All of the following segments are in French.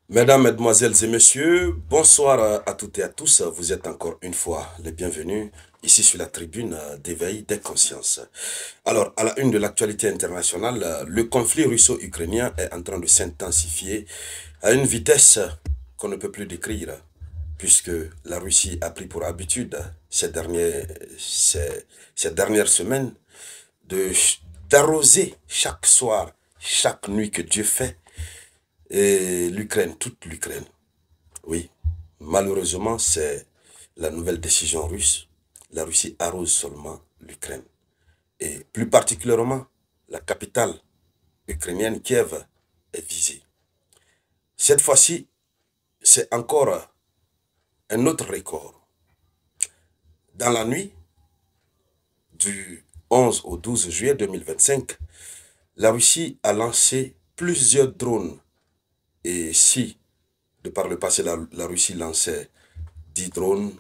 Mesdames, Mesdemoiselles et Messieurs, bonsoir à toutes et à tous. Vous êtes encore une fois les bienvenus ici sur la tribune d'éveil des consciences. Alors, à la une de l'actualité internationale, le conflit russo-ukrainien est en train de s'intensifier à une vitesse qu'on ne peut plus décrire, puisque la Russie a pris pour habitude ces dernières semaines de d'arroser chaque soir, chaque nuit que Dieu fait, et l'Ukraine, toute l'Ukraine. Oui, malheureusement, c'est la nouvelle décision russe. La Russie arrose seulement l'Ukraine. Et plus particulièrement, la capitale ukrainienne, Kiev, est visée. Cette fois-ci, c'est encore un autre record. Dans la nuit du 11 au 12 juillet 2025, la Russie a lancé plusieurs drones. Et si, de par le passé, la Russie lançait 10 drones,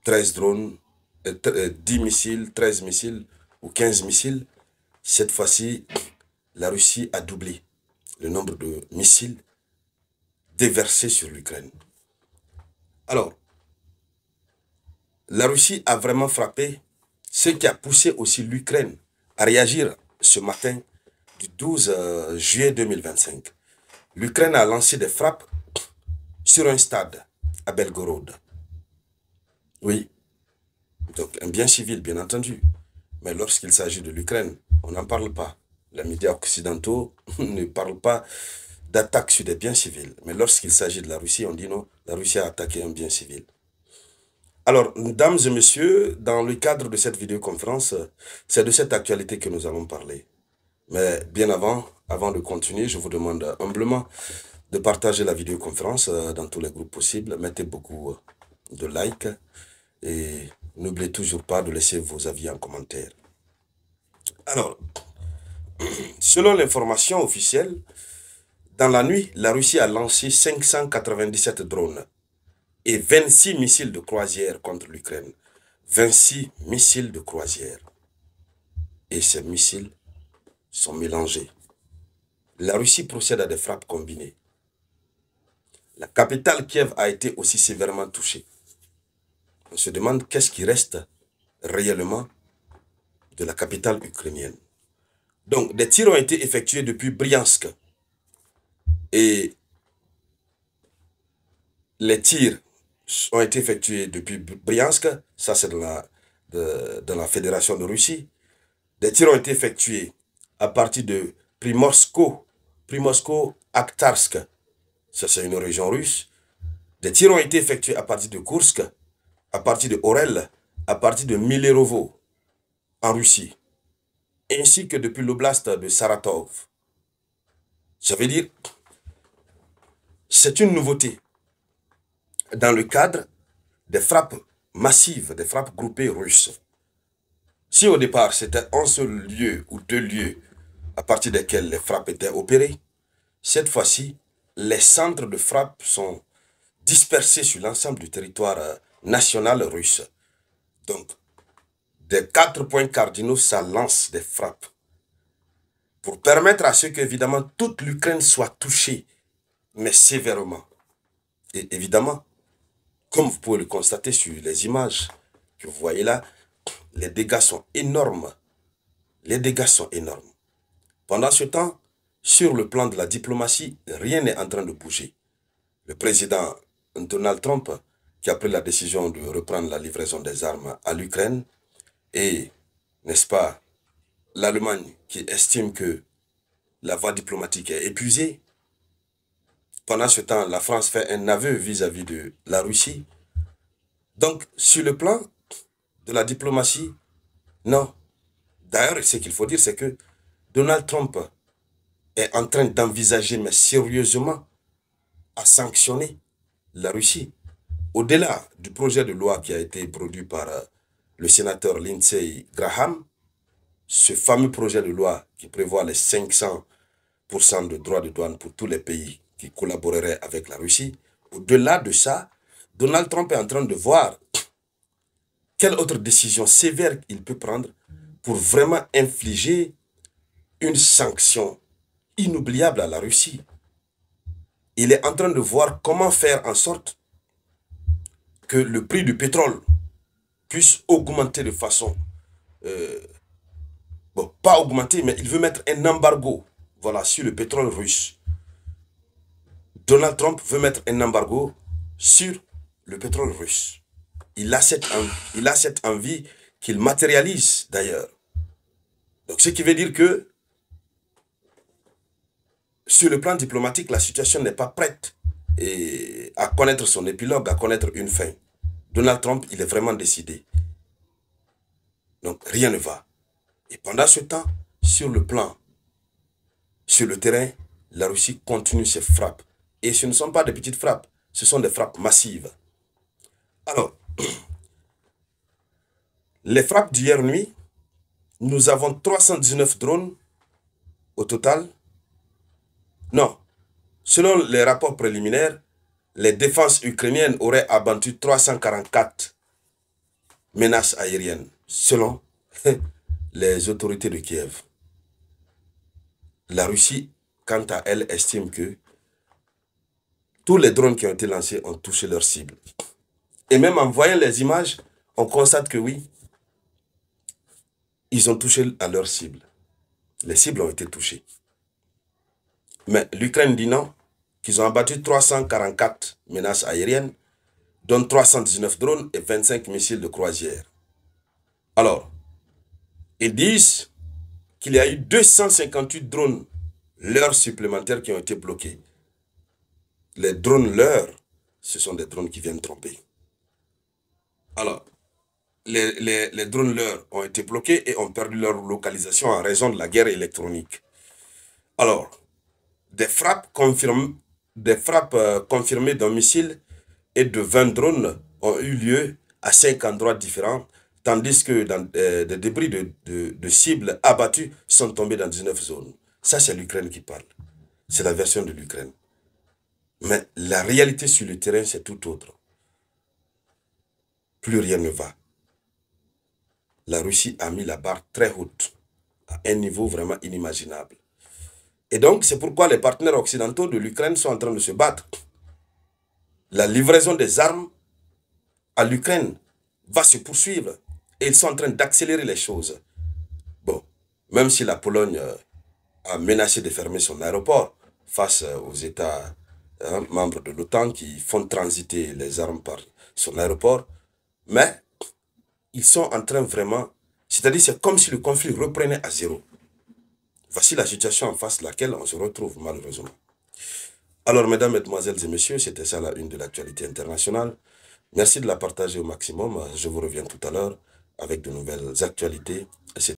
13 drones, 10 missiles, 13 missiles ou 15 missiles, cette fois-ci, la Russie a doublé le nombre de missiles déversés sur l'Ukraine. Alors, la Russie a vraiment frappé, ce qui a poussé aussi l'Ukraine à réagir ce matin du 12 juillet 2025. L'Ukraine a lancé des frappes sur un stade à Belgorod. Oui, donc un bien civil, bien entendu. Mais lorsqu'il s'agit de l'Ukraine, on n'en parle pas. Les médias occidentaux ne parlent pas d'attaque sur des biens civils. Mais lorsqu'il s'agit de la Russie, on dit non, la Russie a attaqué un bien civil. Alors, mesdames et messieurs, dans le cadre de cette vidéoconférence, c'est de cette actualité que nous allons parler. Mais bien avant de continuer, je vous demande humblement de partager la vidéoconférence dans tous les groupes possibles. Mettez beaucoup de likes et n'oubliez toujours pas de laisser vos avis en commentaire. Alors, selon l'information officielle, dans la nuit, la Russie a lancé 597 drones et 26 missiles de croisière contre l'Ukraine. 26 missiles de croisière. Et ces missiles sont mélangés. La Russie procède à des frappes combinées. La capitale Kiev a été aussi sévèrement touchée. On se demande qu'est-ce qui reste réellement de la capitale ukrainienne. Donc, des tirs ont été effectués depuis Bryansk. Et les tirs ont été effectués depuis Bryansk, ça c'est de la Fédération de Russie. Des tirs ont été effectués à partir de Primorsko-Akhtarsk, ça c'est une région russe. Des tirs ont été effectués à partir de Kursk, à partir de Orel, à partir de Milerovo, en Russie, ainsi que depuis l'oblast de Saratov. Ça veut dire, c'est une nouveauté dans le cadre des frappes massives, des frappes groupées russes. Si au départ c'était un seul lieu ou deux lieux à partir desquels les frappes étaient opérées, cette fois-ci, les centres de frappe sont dispersés sur l'ensemble du territoire national russe. Donc, des 4 points cardinaux, ça lance des frappes pour permettre à ce qu'évidemment toute l'Ukraine soit touchée, mais sévèrement. Et évidemment, comme vous pouvez le constater sur les images que vous voyez là, les dégâts sont énormes. Les dégâts sont énormes. Pendant ce temps, sur le plan de la diplomatie, rien n'est en train de bouger. Le président Donald Trump, qui a pris la décision de reprendre la livraison des armes à l'Ukraine, et, n'est-ce pas, l'Allemagne qui estime que la voie diplomatique est épuisée. Pendant ce temps, la France fait un aveu vis-à-vis de la Russie. Donc, sur le plan de la diplomatie, non. D'ailleurs, ce qu'il faut dire, c'est que Donald Trump est en train d'envisager, mais sérieusement, à sanctionner la Russie. Au-delà du projet de loi qui a été produit par le sénateur Lindsey Graham, ce fameux projet de loi qui prévoit les 500% de droits de douane pour tous les pays qui collaboreraient avec la Russie, au-delà de ça, Donald Trump est en train de voir quelle autre décision sévère il peut prendre pour vraiment infliger une sanction inoubliable à la Russie. il est en train de voir comment faire en sorte que le prix du pétrole puisse augmenter de façon... bon, pas augmenter, mais il veut mettre un embargo, voilà, sur le pétrole russe. Donald Trump veut mettre un embargo sur le pétrole russe. Il a cette envie qu'il matérialise d'ailleurs. Donc, ce qui veut dire que sur le plan diplomatique, la situation n'est pas prête à connaître son épilogue, à connaître une fin. Donald Trump, il est vraiment décidé. Donc, rien ne va. Et pendant ce temps, sur le terrain, la Russie continue ses frappes. Et ce ne sont pas des petites frappes, ce sont des frappes massives. Alors, les frappes d'hier nuit, nous avons 319 drones au total. Non, selon les rapports préliminaires, les défenses ukrainiennes auraient abattu 344 menaces aériennes, selon les autorités de Kiev. La Russie, quant à elle, estime que tous les drones qui ont été lancés ont touché leur cible. Et même en voyant les images, on constate que oui, ils ont touché à leur cible. Les cibles ont été touchées. Mais l'Ukraine dit non, qu'ils ont abattu 344 menaces aériennes, dont 319 drones et 25 missiles de croisière. Alors, ils disent qu'il y a eu 258 drones leurres supplémentaires qui ont été bloqués. Les drones leurres, ce sont des drones qui viennent tromper. Alors, les drones leurres ont été bloqués et ont perdu leur localisation en raison de la guerre électronique. Alors, des frappes confirmées d'un missile et de 20 drones ont eu lieu à 5 endroits différents, tandis que des débris de cibles abattus sont tombés dans 19 zones. Ça, c'est l'Ukraine qui parle. C'est la version de l'Ukraine. Mais la réalité sur le terrain, c'est tout autre. Plus rien ne va. La Russie a mis la barre très haute, à un niveau vraiment inimaginable. Et donc, c'est pourquoi les partenaires occidentaux de l'Ukraine sont en train de se battre. La livraison des armes à l'Ukraine va se poursuivre. Et ils sont en train d'accélérer les choses. Bon, même si la Pologne a menacé de fermer son aéroport face aux États membres de l'OTAN qui font transiter les armes par son aéroport, mais ils sont en train vraiment... C'est-à-dire, c'est comme si le conflit reprenait à zéro. Voici la situation en face de laquelle on se retrouve, malheureusement. Alors, mesdames, mesdemoiselles et messieurs, c'était ça la une de l'actualité internationale. Merci de la partager au maximum. Je vous reviens tout à l'heure avec de nouvelles actualités.